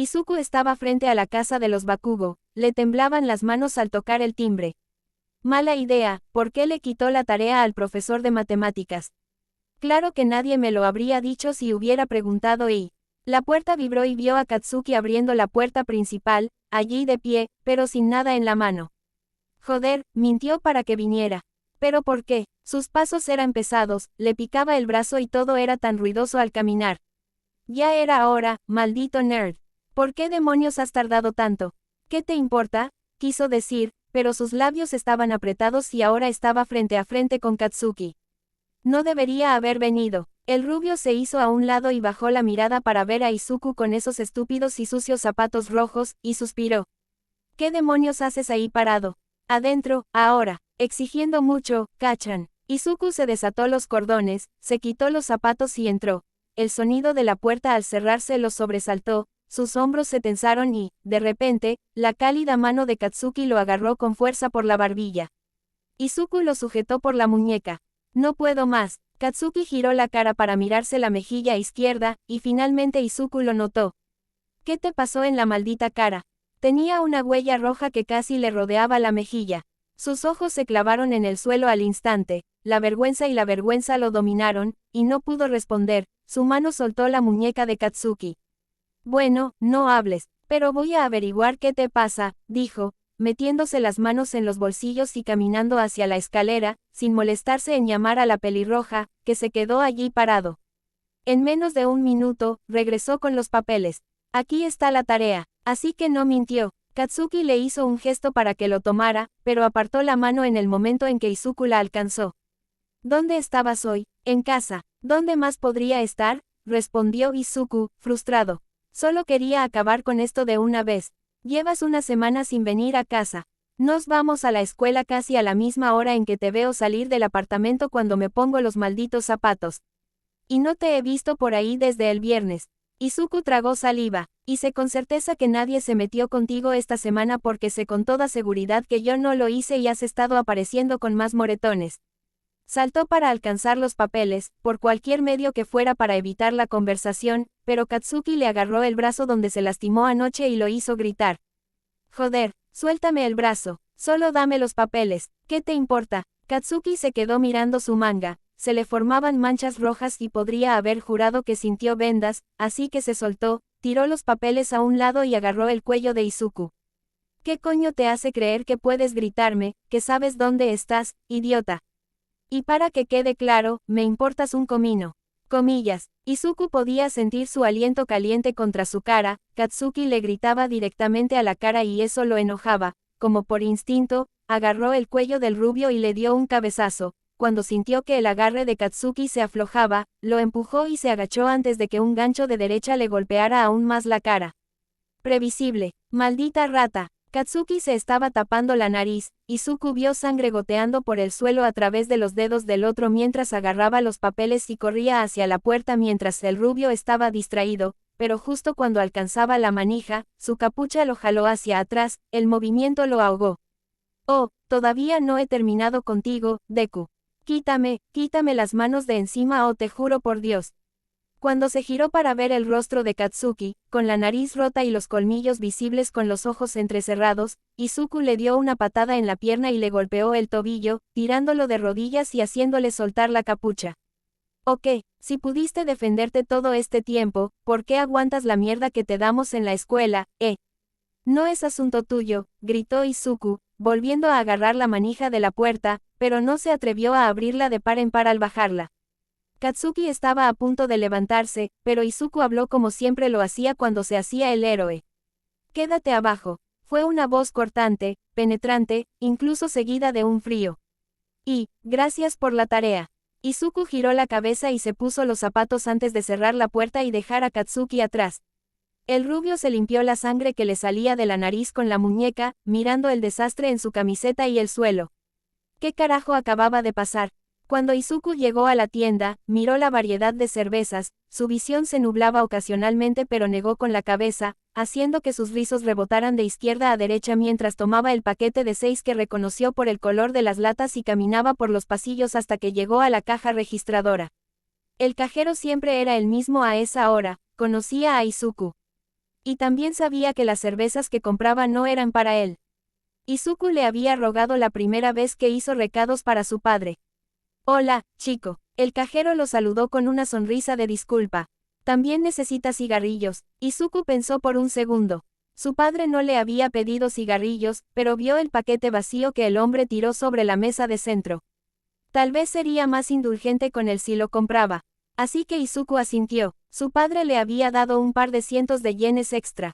Izuku estaba frente a la casa de los Bakugo, le temblaban las manos al tocar el timbre. Mala idea, ¿por qué le quitó la tarea al profesor de matemáticas? Claro que nadie me lo habría dicho si hubiera preguntado y... La puerta vibró y vio a Katsuki abriendo la puerta principal, allí de pie, pero sin nada en la mano. Joder, mintió para que viniera. ¿Pero por qué? Sus pasos eran pesados, le picaba el brazo y todo era tan ruidoso al caminar. Ya era hora, maldito nerd. ¿Por qué demonios has tardado tanto? ¿Qué te importa? Quiso decir, pero sus labios estaban apretados y ahora estaba frente a frente con Katsuki. No debería haber venido. El rubio se hizo a un lado y bajó la mirada para ver a Izuku con esos estúpidos y sucios zapatos rojos, y suspiró. ¿Qué demonios haces ahí parado? Adentro, ahora. Exigiendo mucho, ¿cachan? Izuku se desató los cordones, se quitó los zapatos y entró. El sonido de la puerta al cerrarse los sobresaltó, sus hombros se tensaron y, de repente, la cálida mano de Katsuki lo agarró con fuerza por la barbilla. Izuku lo sujetó por la muñeca. No puedo más. Katsuki giró la cara para mirarse la mejilla izquierda, y finalmente Izuku lo notó. ¿Qué te pasó en la maldita cara? Tenía una huella roja que casi le rodeaba la mejilla. Sus ojos se clavaron en el suelo al instante, la vergüenza lo dominaron, y no pudo responder, su mano soltó la muñeca de Katsuki. Bueno, no hables, pero voy a averiguar qué te pasa, dijo, metiéndose las manos en los bolsillos y caminando hacia la escalera, sin molestarse en llamar a la pelirroja, que se quedó allí parado. En menos de un minuto, regresó con los papeles. Aquí está la tarea, así que no mintió. Katsuki le hizo un gesto para que lo tomara, pero apartó la mano en el momento en que Izuku la alcanzó. ¿Dónde estabas hoy? En casa. ¿Dónde más podría estar? Respondió Izuku, frustrado. Solo quería acabar con esto de una vez. Llevas una semana sin venir a casa. Nos vamos a la escuela casi a la misma hora en que te veo salir del apartamento cuando me pongo los malditos zapatos. Y no te he visto por ahí desde el viernes. Izuku tragó saliva. Y sé con certeza que nadie se metió contigo esta semana porque sé con toda seguridad que yo no lo hice y has estado apareciendo con más moretones. Saltó para alcanzar los papeles, por cualquier medio que fuera para evitar la conversación, pero Katsuki le agarró el brazo donde se lastimó anoche y lo hizo gritar. Joder, suéltame el brazo, solo dame los papeles, ¿qué te importa? Katsuki se quedó mirando su manga, se le formaban manchas rojas y podría haber jurado que sintió vendas, así que se soltó, tiró los papeles a un lado y agarró el cuello de Izuku. ¿Qué coño te hace creer que puedes gritarme, que sabes dónde estás, idiota? Y para que quede claro, me importas un comino. Comillas. Izuku podía sentir su aliento caliente contra su cara, Katsuki le gritaba directamente a la cara y eso lo enojaba, como por instinto, agarró el cuello del rubio y le dio un cabezazo. Cuando sintió que el agarre de Katsuki se aflojaba, lo empujó y se agachó antes de que un gancho de derecha le golpeara aún más la cara. Previsible. Maldita rata. Katsuki se estaba tapando la nariz, Izuku vio sangre goteando por el suelo a través de los dedos del otro mientras agarraba los papeles y corría hacia la puerta mientras el rubio estaba distraído, pero justo cuando alcanzaba la manija, su capucha lo jaló hacia atrás, el movimiento lo ahogó. Oh, todavía no he terminado contigo, Deku. Quítame las manos de encima te juro por Dios. Cuando se giró para ver el rostro de Katsuki, con la nariz rota y los colmillos visibles con los ojos entrecerrados, Izuku le dio una patada en la pierna y le golpeó el tobillo, tirándolo de rodillas y haciéndole soltar la capucha. Ok, si pudiste defenderte todo este tiempo, ¿por qué aguantas la mierda que te damos en la escuela, No es asunto tuyo, gritó Izuku, volviendo a agarrar la manija de la puerta, pero no se atrevió a abrirla de par en par al bajarla. Katsuki estaba a punto de levantarse, pero Izuku habló como siempre lo hacía cuando se hacía el héroe. Quédate abajo. Fue una voz cortante, penetrante, incluso seguida de un frío. Y, gracias por la tarea. Izuku giró la cabeza y se puso los zapatos antes de cerrar la puerta y dejar a Katsuki atrás. El rubio se limpió la sangre que le salía de la nariz con la muñeca, mirando el desastre en su camiseta y el suelo. ¿Qué carajo acababa de pasar? Cuando Izuku llegó a la tienda, miró la variedad de cervezas, su visión se nublaba ocasionalmente pero negó con la cabeza, haciendo que sus rizos rebotaran de izquierda a derecha mientras tomaba el paquete de 6 que reconoció por el color de las latas y caminaba por los pasillos hasta que llegó a la caja registradora. El cajero siempre era el mismo a esa hora, conocía a Izuku. Y también sabía que las cervezas que compraba no eran para él. Izuku le había rogado la primera vez que hizo recados para su padre. Hola, chico. El cajero lo saludó con una sonrisa de disculpa. También necesita cigarrillos. Izuku pensó por un segundo. Su padre no le había pedido cigarrillos, pero vio el paquete vacío que el hombre tiró sobre la mesa de centro. Tal vez sería más indulgente con él si lo compraba. Así que Izuku asintió. Su padre le había dado un par de cientos de yenes extra.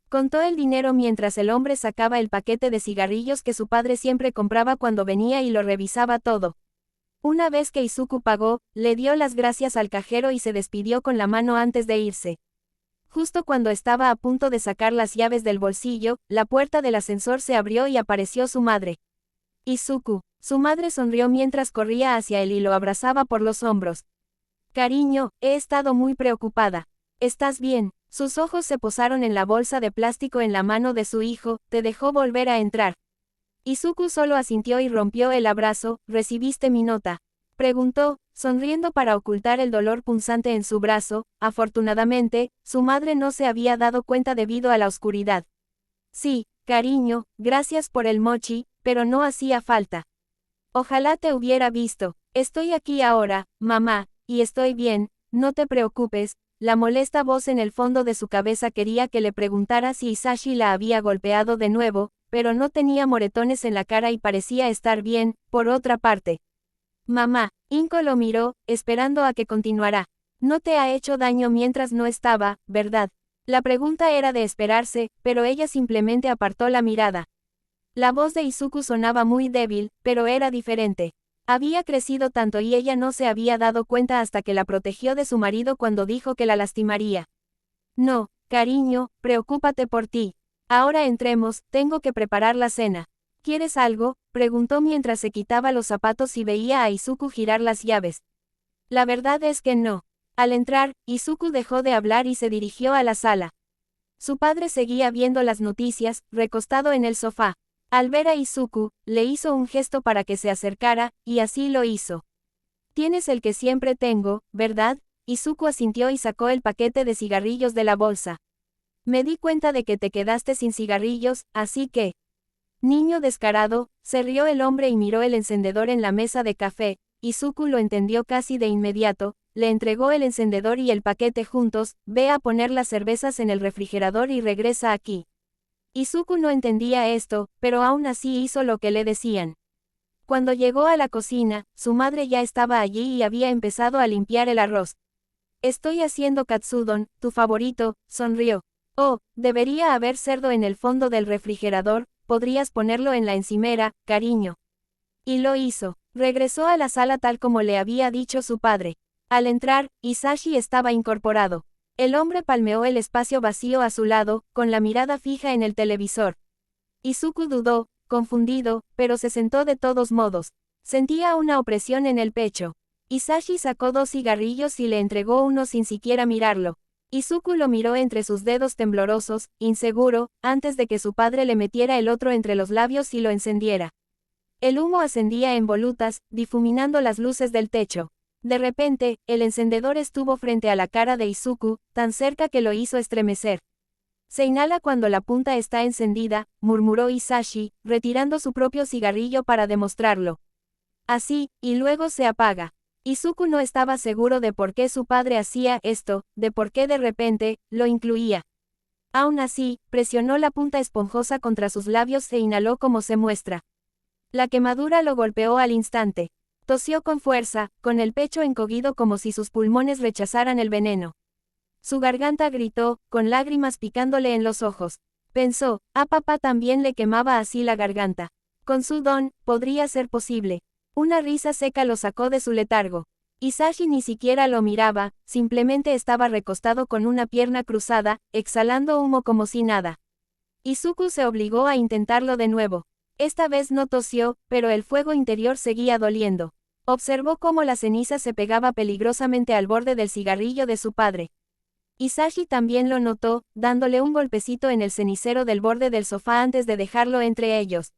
Contó el dinero mientras el hombre sacaba el paquete de cigarrillos que su padre siempre compraba cuando venía y lo revisaba todo. Una vez que Izuku pagó, le dio las gracias al cajero y se despidió con la mano antes de irse. Justo cuando estaba a punto de sacar las llaves del bolsillo, la puerta del ascensor se abrió y apareció su madre. Izuku. Su madre sonrió mientras corría hacia él y lo abrazaba por los hombros. Cariño, he estado muy preocupada. ¿Estás bien? Sus ojos se posaron en la bolsa de plástico en la mano de su hijo, te dejó volver a entrar. Izuku solo asintió y rompió el abrazo. ¿Recibiste mi nota?, preguntó, sonriendo para ocultar el dolor punzante en su brazo. Afortunadamente, su madre no se había dado cuenta debido a la oscuridad. Sí, cariño, gracias por el mochi, pero no hacía falta. Ojalá te hubiera visto. Estoy aquí ahora, mamá, y estoy bien, no te preocupes. La molesta voz en el fondo de su cabeza quería que le preguntara si Hisashi la había golpeado de nuevo, pero no tenía moretones en la cara y parecía estar bien. Por otra parte, mamá, Inko lo miró, esperando a que continuara. No te ha hecho daño mientras no estaba, ¿verdad? La pregunta era de esperarse, pero ella simplemente apartó la mirada. La voz de Izuku sonaba muy débil, pero era diferente. Había crecido tanto y ella no se había dado cuenta hasta que la protegió de su marido cuando dijo que la lastimaría. No, cariño, preocúpate por ti. Ahora entremos, tengo que preparar la cena. ¿Quieres algo?, preguntó mientras se quitaba los zapatos y veía a Izuku girar las llaves. La verdad es que no. Al entrar, Izuku dejó de hablar y se dirigió a la sala. Su padre seguía viendo las noticias, recostado en el sofá. Al ver a Izuku, le hizo un gesto para que se acercara, y así lo hizo. Tienes el que siempre tengo, ¿verdad? Izuku asintió y sacó el paquete de cigarrillos de la bolsa. Me di cuenta de que te quedaste sin cigarrillos, así que... Niño descarado, se rió el hombre y miró el encendedor en la mesa de café. Izuku lo entendió casi de inmediato, le entregó el encendedor y el paquete juntos. Ve a poner las cervezas en el refrigerador y regresa aquí. Izuku no entendía esto, pero aún así hizo lo que le decían. Cuando llegó a la cocina, su madre ya estaba allí y había empezado a limpiar el arroz. Estoy haciendo katsudon, tu favorito, sonrió. Oh, debería haber cerdo en el fondo del refrigerador, podrías ponerlo en la encimera, cariño. Y lo hizo. Regresó a la sala tal como le había dicho su padre. Al entrar, Hisashi estaba incorporado. El hombre palmeó el espacio vacío a su lado, con la mirada fija en el televisor. Izuku dudó, confundido, pero se sentó de todos modos. Sentía una opresión en el pecho. Hisashi sacó 2 cigarrillos y le entregó uno sin siquiera mirarlo. Izuku lo miró entre sus dedos temblorosos, inseguro, antes de que su padre le metiera el otro entre los labios y lo encendiera. El humo ascendía en volutas, difuminando las luces del techo. De repente, el encendedor estuvo frente a la cara de Izuku, tan cerca que lo hizo estremecer. Se inhala cuando la punta está encendida, murmuró Hisashi, retirando su propio cigarrillo para demostrarlo. Así, y luego se apaga. Izuku no estaba seguro de por qué su padre hacía esto, de por qué de repente, lo incluía. Aún así, presionó la punta esponjosa contra sus labios e inhaló como se muestra. La quemadura lo golpeó al instante. Tosió con fuerza, con el pecho encogido como si sus pulmones rechazaran el veneno. Su garganta gritó, con lágrimas picándole en los ojos. Pensó, a papá también le quemaba así la garganta. Con su don, podría ser posible. Una risa seca lo sacó de su letargo. Hisashi ni siquiera lo miraba, simplemente estaba recostado con una pierna cruzada, exhalando humo como si nada. Izuku se obligó a intentarlo de nuevo. Esta vez no tosió, pero el fuego interior seguía doliendo. Observó cómo la ceniza se pegaba peligrosamente al borde del cigarrillo de su padre. Hisashi también lo notó, dándole un golpecito en el cenicero del borde del sofá antes de dejarlo entre ellos.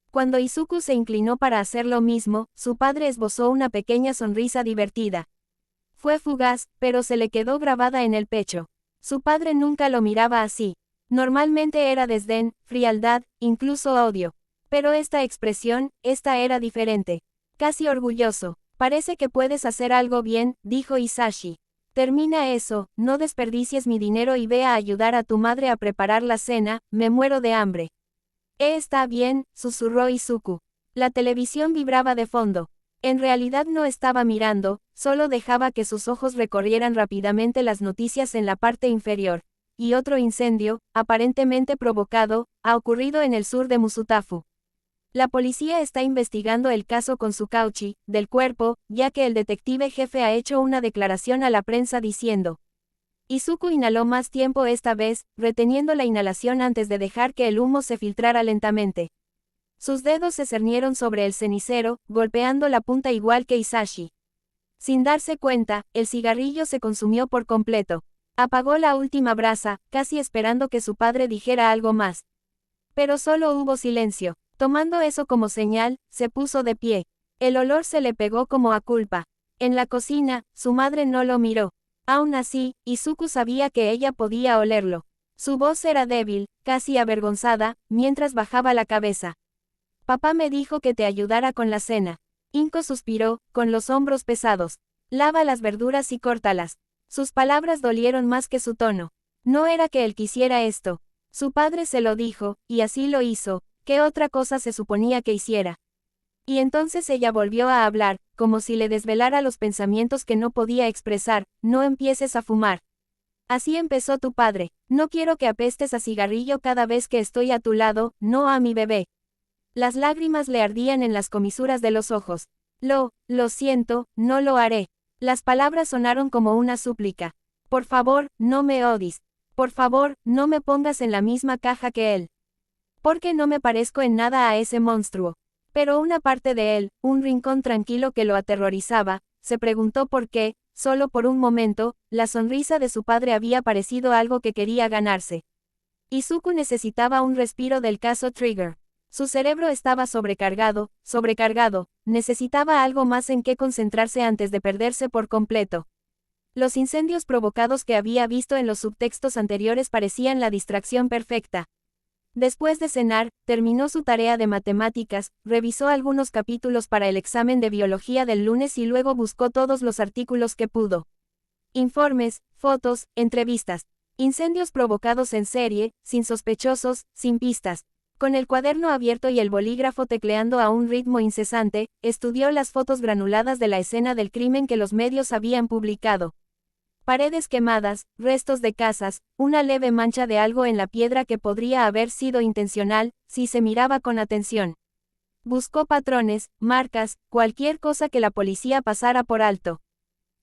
Cuando Izuku se inclinó para hacer lo mismo, su padre esbozó una pequeña sonrisa divertida. Fue fugaz, pero se le quedó grabada en el pecho. Su padre nunca lo miraba así. Normalmente era desdén, frialdad, incluso odio. Pero esta expresión, esta era diferente. Casi orgulloso. Parece que puedes hacer algo bien, dijo Hisashi. Termina eso, no desperdicies mi dinero y ve a ayudar a tu madre a preparar la cena, me muero de hambre. Está bien, susurró Izuku. La televisión vibraba de fondo. En realidad no estaba mirando, solo dejaba que sus ojos recorrieran rápidamente las noticias en la parte inferior. Y otro incendio, aparentemente provocado, ha ocurrido en el sur de Musutafu. La policía está investigando el caso con Tsukauchi, del cuerpo, ya que el detective jefe ha hecho una declaración a la prensa diciendo. Izuku inhaló más tiempo esta vez, reteniendo la inhalación antes de dejar que el humo se filtrara lentamente. Sus dedos se cernieron sobre el cenicero, golpeando la punta igual que Hisashi. Sin darse cuenta, el cigarrillo se consumió por completo. Apagó la última brasa, casi esperando que su padre dijera algo más. Pero solo hubo silencio. Tomando eso como señal, se puso de pie. El olor se le pegó como a culpa. En la cocina, su madre no lo miró. Aún así, Izuku sabía que ella podía olerlo. Su voz era débil, casi avergonzada, mientras bajaba la cabeza. Papá me dijo que te ayudara con la cena. Inko suspiró, con los hombros pesados. Lava las verduras y córtalas. Sus palabras dolieron más que su tono. No era que él quisiera esto. Su padre se lo dijo, y así lo hizo. ¿Qué otra cosa se suponía que hiciera? Y entonces ella volvió a hablar, como si le desvelara los pensamientos que no podía expresar. No empieces a fumar. Así empezó tu padre. No quiero que apestes a cigarrillo cada vez que estoy a tu lado, no a mi bebé. Las lágrimas le ardían en las comisuras de los ojos. Lo siento, no lo haré. Las palabras sonaron como una súplica. Por favor, no me odies. Por favor, no me pongas en la misma caja que él. Porque no me parezco en nada a ese monstruo. Pero una parte de él, un rincón tranquilo que lo aterrorizaba, se preguntó por qué, solo por un momento, la sonrisa de su padre había parecido algo que quería ganarse. Izuku necesitaba un respiro del caso Trigger. Su cerebro estaba sobrecargado, necesitaba algo más en qué concentrarse antes de perderse por completo. Los incendios provocados que había visto en los subtextos anteriores parecían la distracción perfecta. Después de cenar, terminó su tarea de matemáticas, revisó algunos capítulos para el examen de biología del lunes y luego buscó todos los artículos que pudo. Informes, fotos, entrevistas. Incendios provocados en serie, sin sospechosos, sin pistas. Con el cuaderno abierto y el bolígrafo tecleando a un ritmo incesante, estudió las fotos granuladas de la escena del crimen que los medios habían publicado. Paredes quemadas, restos de casas, una leve mancha de algo en la piedra que podría haber sido intencional, si se miraba con atención. Buscó patrones, marcas, cualquier cosa que la policía pasara por alto.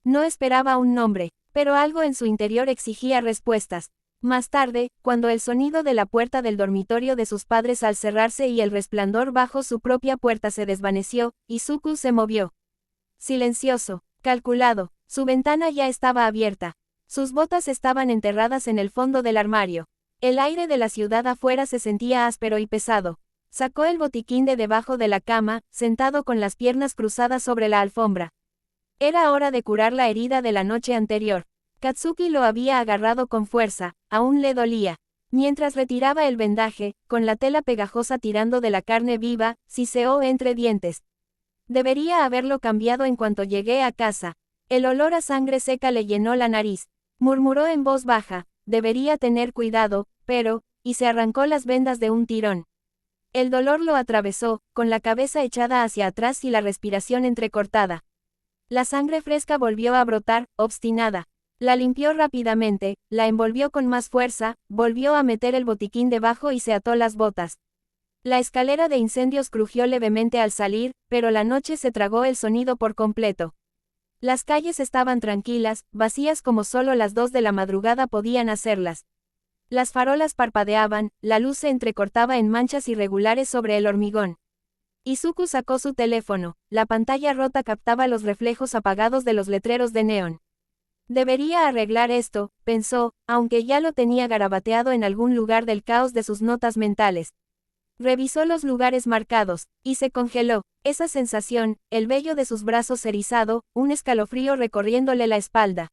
No esperaba un nombre, pero algo en su interior exigía respuestas. Más tarde, cuando el sonido de la puerta del dormitorio de sus padres al cerrarse y el resplandor bajo su propia puerta se desvaneció, Izuku se movió. Silencioso, calculado, su ventana ya estaba abierta. Sus botas estaban enterradas en el fondo del armario. El aire de la ciudad afuera se sentía áspero y pesado. Sacó el botiquín de debajo de la cama, sentado con las piernas cruzadas sobre la alfombra. Era hora de curar la herida de la noche anterior. Katsuki lo había agarrado con fuerza, aún le dolía. Mientras retiraba el vendaje, con la tela pegajosa tirando de la carne viva, siseó entre dientes. Debería haberlo cambiado en cuanto llegué a casa. El olor a sangre seca le llenó la nariz. Murmuró en voz baja, debería tener cuidado, pero, y se arrancó las vendas de un tirón. El dolor lo atravesó, con la cabeza echada hacia atrás y la respiración entrecortada. La sangre fresca volvió a brotar, obstinada. La limpió rápidamente, la envolvió con más fuerza, volvió a meter el botiquín debajo y se ató las botas. La escalera de incendios crujió levemente al salir, pero la noche se tragó el sonido por completo. Las calles estaban tranquilas, vacías como solo las 2 de la madrugada podían hacerlas. Las farolas parpadeaban, la luz se entrecortaba en manchas irregulares sobre el hormigón. Izuku sacó su teléfono, la pantalla rota captaba los reflejos apagados de los letreros de neón. Debería arreglar esto, pensó, aunque ya lo tenía garabateado en algún lugar del caos de sus notas mentales. Revisó los lugares marcados, y se congeló. Esa sensación, el vello de sus brazos erizado, un escalofrío recorriéndole la espalda.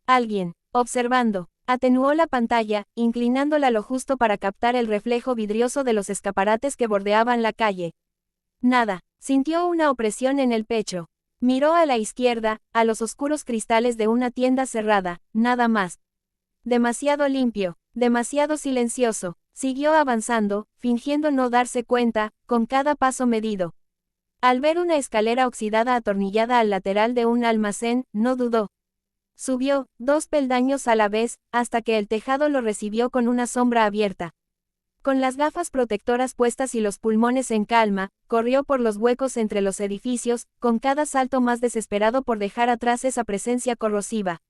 Alguien, observando. Atenuó la pantalla, inclinándola lo justo para captar el reflejo vidrioso de los escaparates que bordeaban la calle. Nada, sintió una opresión en el pecho. Miró a la izquierda, a los oscuros cristales de una tienda cerrada, nada más. Demasiado limpio, demasiado silencioso. Siguió avanzando, fingiendo no darse cuenta, con cada paso medido. Al ver una escalera oxidada atornillada al lateral de un almacén, no dudó. Subió, 2 peldaños a la vez, hasta que el tejado lo recibió con una sombra abierta. Con las gafas protectoras puestas y los pulmones en calma, corrió por los huecos entre los edificios, con cada salto más desesperado por dejar atrás esa presencia corrosiva.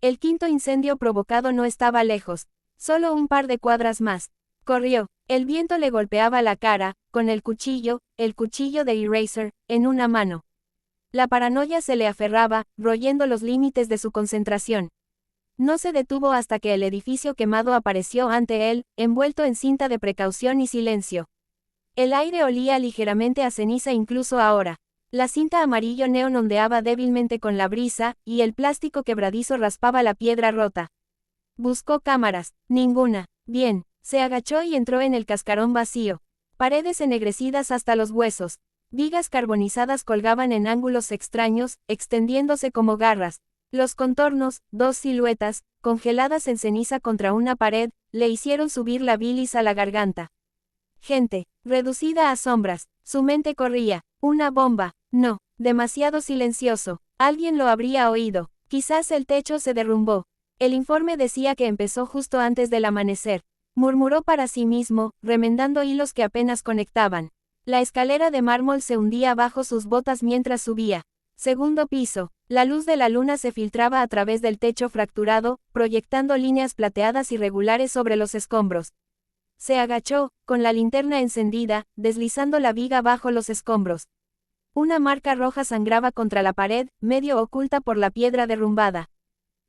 El quinto incendio provocado no estaba lejos, solo un par de cuadras más. Corrió, el viento le golpeaba la cara, con el cuchillo de Eraser, en una mano. La paranoia se le aferraba, royendo los límites de su concentración. No se detuvo hasta que el edificio quemado apareció ante él, envuelto en cinta de precaución y silencio. El aire olía ligeramente a ceniza incluso ahora. La cinta amarillo neón ondeaba débilmente con la brisa, y el plástico quebradizo raspaba la piedra rota. Buscó cámaras, ninguna. Bien, se agachó y entró en el cascarón vacío. Paredes ennegrecidas hasta los huesos. Vigas carbonizadas colgaban en ángulos extraños, extendiéndose como garras. Los contornos, 2 siluetas, congeladas en ceniza contra una pared, le hicieron subir la bilis a la garganta. Gente, reducida a sombras, su mente corría. Una bomba, no, demasiado silencioso, alguien lo habría oído, quizás el techo se derrumbó. El informe decía que empezó justo antes del amanecer. Murmuró para sí mismo, remendando hilos que apenas conectaban. La escalera de mármol se hundía bajo sus botas mientras subía. Segundo piso. La luz de la luna se filtraba a través del techo fracturado, proyectando líneas plateadas irregulares sobre los escombros. Se agachó, con la linterna encendida, deslizando la viga bajo los escombros. Una marca roja sangraba contra la pared, medio oculta por la piedra derrumbada.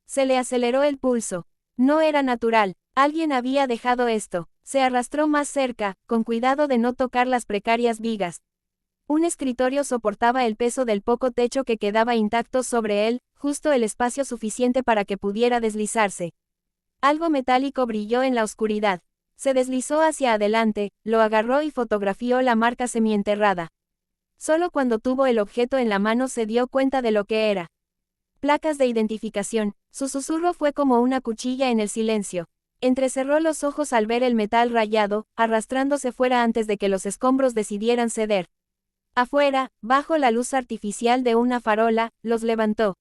Se le aceleró el pulso. No era natural, alguien había dejado esto. Se arrastró más cerca, con cuidado de no tocar las precarias vigas. Un escritorio soportaba el peso del poco techo que quedaba intacto sobre él, justo el espacio suficiente para que pudiera deslizarse. Algo metálico brilló en la oscuridad. Se deslizó hacia adelante, lo agarró y fotografió la marca semienterrada. Solo cuando tuvo el objeto en la mano se dio cuenta de lo que era. Placas de identificación. Su susurro fue como una cuchilla en el silencio. Entrecerró los ojos al ver el metal rayado, arrastrándose fuera antes de que los escombros decidieran ceder. Afuera, bajo la luz artificial de una farola, los levantó.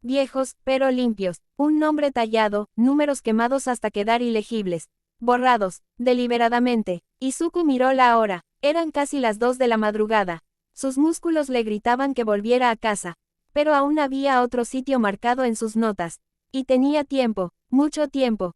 Viejos, pero limpios, un nombre tallado, números quemados hasta quedar ilegibles. Borrados, deliberadamente. Izuku miró la hora. Eran casi las 2 de la madrugada. Sus músculos le gritaban que volviera a casa. Pero aún había otro sitio marcado en sus notas. Y tenía tiempo, mucho tiempo.